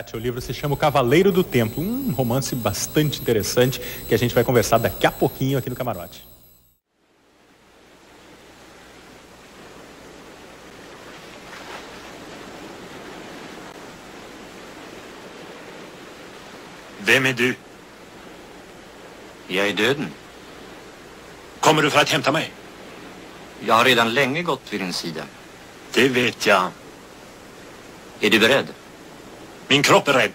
Kátia, o livro se chama O Cavaleiro do Templo, um romance bastante interessante que a gente vai conversar daqui a pouquinho aqui no Camarote. Vem är du? Jag är döden. Kommer du för att hämta mig? Jag har redan länge gått vid din sida. Det vet jag. Är du beredd? Min kropp är rädd.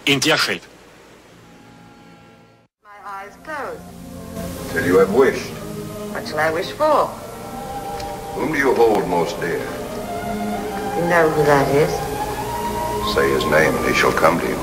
Inte jag själv. My eyes closed. Till you have wished. What shall I wish for? Whom do you hold most dear? You know who that is? Say his name and he shall come to you.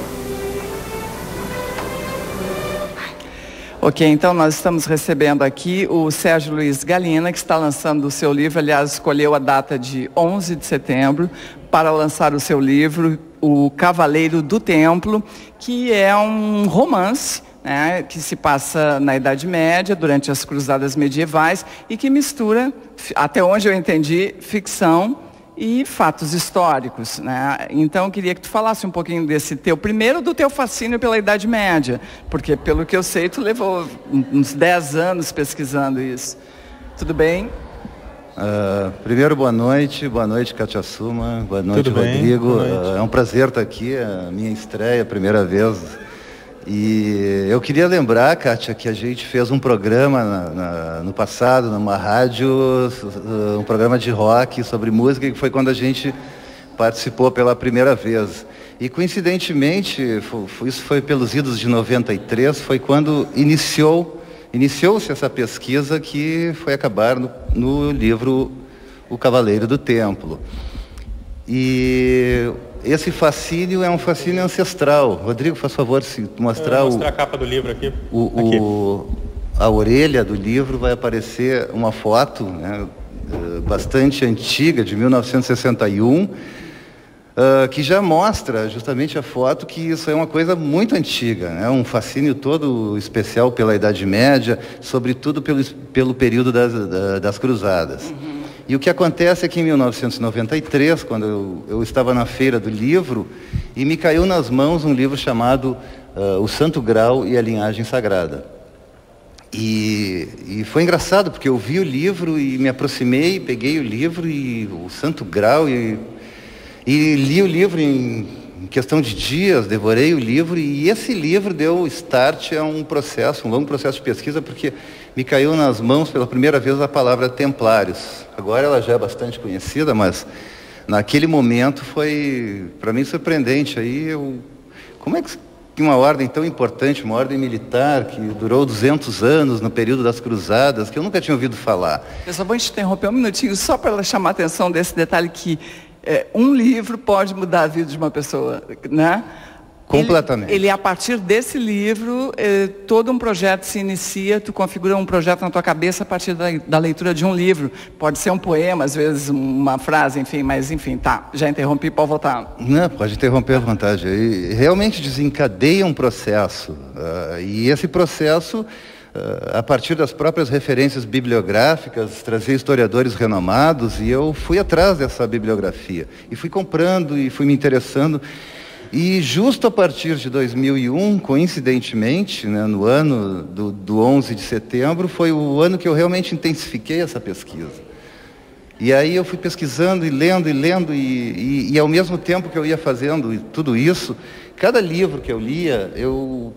Ok, então nós estamos recebendo aqui o Sérgio Luiz Galina, que está lançando o seu livro, aliás, escolheu a data de 11 de setembro para lançar o seu livro, O Cavaleiro do Templo, que é um romance, né, que se passa na Idade Média, durante as cruzadas medievais, e que mistura, até onde eu entendi, ficção e fatos históricos, né? Então eu queria que tu falasse um pouquinho desse teu, primeiro do teu fascínio pela Idade Média, porque pelo que eu sei tu levou uns 10 anos pesquisando isso. Tudo bem? Primeiro, boa noite Kátia Suma, boa noite Tudo bem? Rodrigo. Boa noite. É um prazer estar aqui, é a minha estreia, a primeira vez. E eu queria lembrar, Kátia, que a gente fez um programa no passado, numa rádio, um programa de rock sobre música, que foi quando a gente participou pela primeira vez. E coincidentemente, isso foi pelos idos de 93, foi quando iniciou-se essa pesquisa que foi acabar no livro O Cavaleiro do Templo. E esse fascínio é um fascínio ancestral. Rodrigo, faz favor, se mostrar a capa do livro aqui. a orelha do livro, vai aparecer uma foto, né, bastante antiga, de 1961, que já mostra justamente a foto que isso é uma coisa muito antiga, né, um fascínio todo especial pela Idade Média, sobretudo pelo período das cruzadas. Uhum. E o que acontece é que em 1993, quando eu estava na Feira do Livro, e me caiu nas mãos um livro chamado O Santo Grau e a Linhagem Sagrada. E foi engraçado, porque eu vi o livro e me aproximei, peguei o livro e o Santo Grau e li o livro em questão de dias, devorei o livro, e esse livro deu start a um longo processo de pesquisa, porque me caiu nas mãos pela primeira vez a palavra templários. Agora ela já é bastante conhecida, mas naquele momento foi, para mim, surpreendente. Como é que uma ordem tão importante, uma ordem militar, que durou 200 anos no período das cruzadas, que eu nunca tinha ouvido falar. Eu só vou te interromper um minutinho, só para chamar a atenção desse detalhe que um livro pode mudar a vida de uma pessoa, né? Completamente. Ele a partir desse livro, todo um projeto se inicia, tu configura um projeto na tua cabeça a partir da leitura de um livro. Pode ser um poema, às vezes uma frase, enfim, mas enfim, tá, já interrompi, pode voltar. Não, pode interromper à vontade. E realmente desencadeia um processo, e esse processo, a partir das próprias referências bibliográficas, trazia historiadores renomados, e eu fui atrás dessa bibliografia, e fui comprando, e fui me interessando. E justo a partir de 2001, coincidentemente, né, no ano do 11 de setembro, foi o ano que eu realmente intensifiquei essa pesquisa. E aí eu fui pesquisando e lendo, e ao mesmo tempo que eu ia fazendo tudo isso, cada livro que eu lia, eu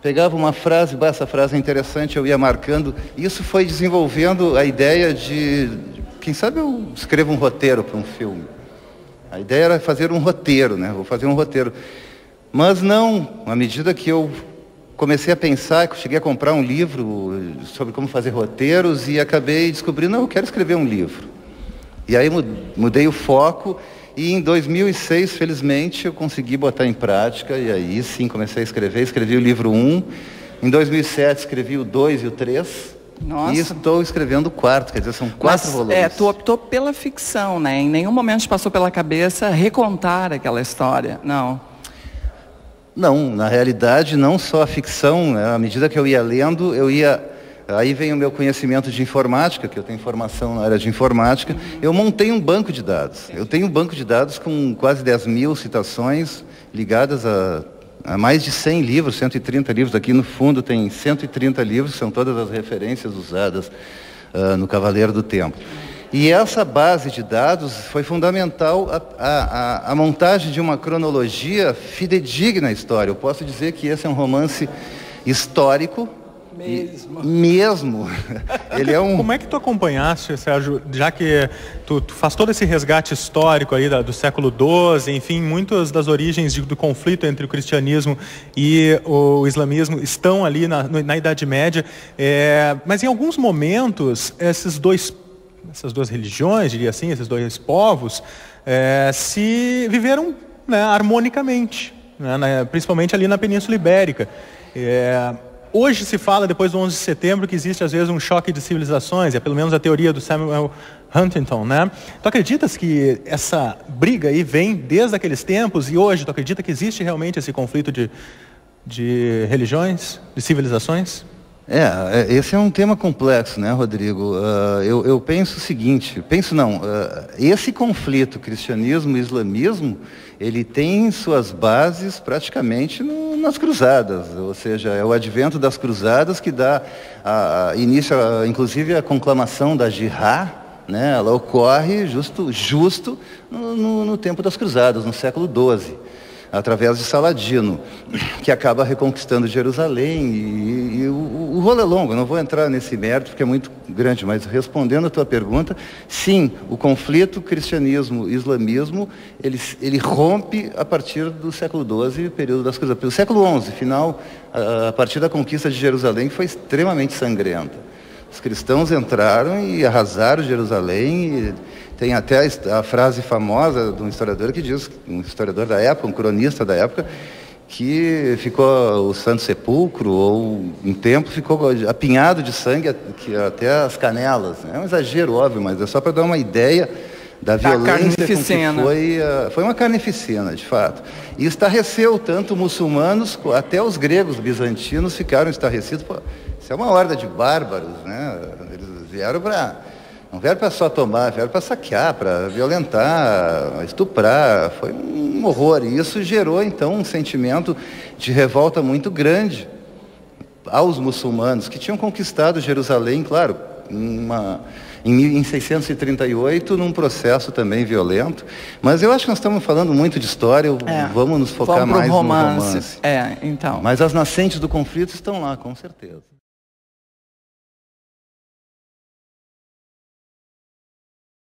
pegava uma frase, essa frase é interessante, eu ia marcando. Isso foi desenvolvendo a ideia de, quem sabe eu escrevo um roteiro para um filme. A ideia era fazer um roteiro, né? Vou fazer um roteiro. Mas não, à medida que eu comecei a pensar, que eu cheguei a comprar um livro sobre como fazer roteiros e acabei descobrindo, não, eu quero escrever um livro. E aí mudei o foco e em 2006, felizmente, eu consegui botar em prática e aí sim comecei a escrever. Escrevi o livro 1, em 2007 escrevi o 2 e o 3. Nossa. E estou escrevendo o 4, quer dizer, são 4 volumes. Tu optou pela ficção, né? Em nenhum momento te passou pela cabeça recontar aquela história, não? Não, na realidade, não só a ficção, né? À medida que eu ia lendo, aí vem o meu conhecimento de informática, que eu tenho formação na área de informática, eu montei um banco de dados. Eu tenho um banco de dados com quase 10 mil citações, ligadas a mais de 100 livros, 130 livros. Aqui no fundo tem 130 livros, que são todas as referências usadas no Cavaleiro do Tempo. E essa base de dados foi fundamental a montagem de uma cronologia fidedigna à história. Eu posso dizer que esse é um romance histórico. Mesmo. Ele é um... Como é que tu acompanhaste, Sérgio, já que tu faz todo esse resgate histórico aí do século XII, enfim, muitas das origens do conflito entre o cristianismo e o islamismo estão ali na Idade Média, mas em alguns momentos essas duas religiões, diria assim, esses dois povos, se viveram, né, harmonicamente, né, principalmente ali na Península Ibérica. Hoje se fala, depois do 11 de setembro, que existe às vezes um choque de civilizações, é pelo menos a teoria do Samuel Huntington, né? Tu acreditas que essa briga aí vem desde aqueles tempos e hoje tu acredita que existe realmente esse conflito de religiões, de civilizações? Esse é um tema complexo, né, Rodrigo? Eu penso o seguinte, esse conflito cristianismo e islamismo, ele tem suas bases praticamente nas cruzadas, ou seja, é o advento das cruzadas que dá início, inclusive, a conclamação da Jihad, né? Ela ocorre justo no tempo das cruzadas, no século XII. Através de Saladino, que acaba reconquistando Jerusalém, e o rolo é longo, eu não vou entrar nesse mérito porque é muito grande, mas respondendo a tua pergunta, sim, o conflito cristianismo-islamismo, ele rompe a partir do século XII, período das cruzadas. Pelo século XI, final, a partir da conquista de Jerusalém, que foi extremamente sangrenta. Os cristãos entraram e arrasaram Jerusalém, e tem até a frase famosa de um historiador que diz, um historiador da época, um cronista da época, que ficou o Santo Sepulcro, ou um tempo ficou apinhado de sangue até as canelas. É um exagero, óbvio, mas é só para dar uma ideia da violência com que foi uma carnificina, de fato. E estarreceu tanto muçulmanos, até os gregos bizantinos ficaram estarrecidos. Pô, isso é uma horda de bárbaros, né? Eles vieram não vieram para só tomar, vieram para saquear, para violentar, estuprar. Foi um horror. E isso gerou, então, um sentimento de revolta muito grande aos muçulmanos, que tinham conquistado Jerusalém, claro, em 638, num processo também violento. Mas eu acho que nós estamos falando muito de história, vamos nos focar mais no romance. Então. Mas as nascentes do conflito estão lá, com certeza.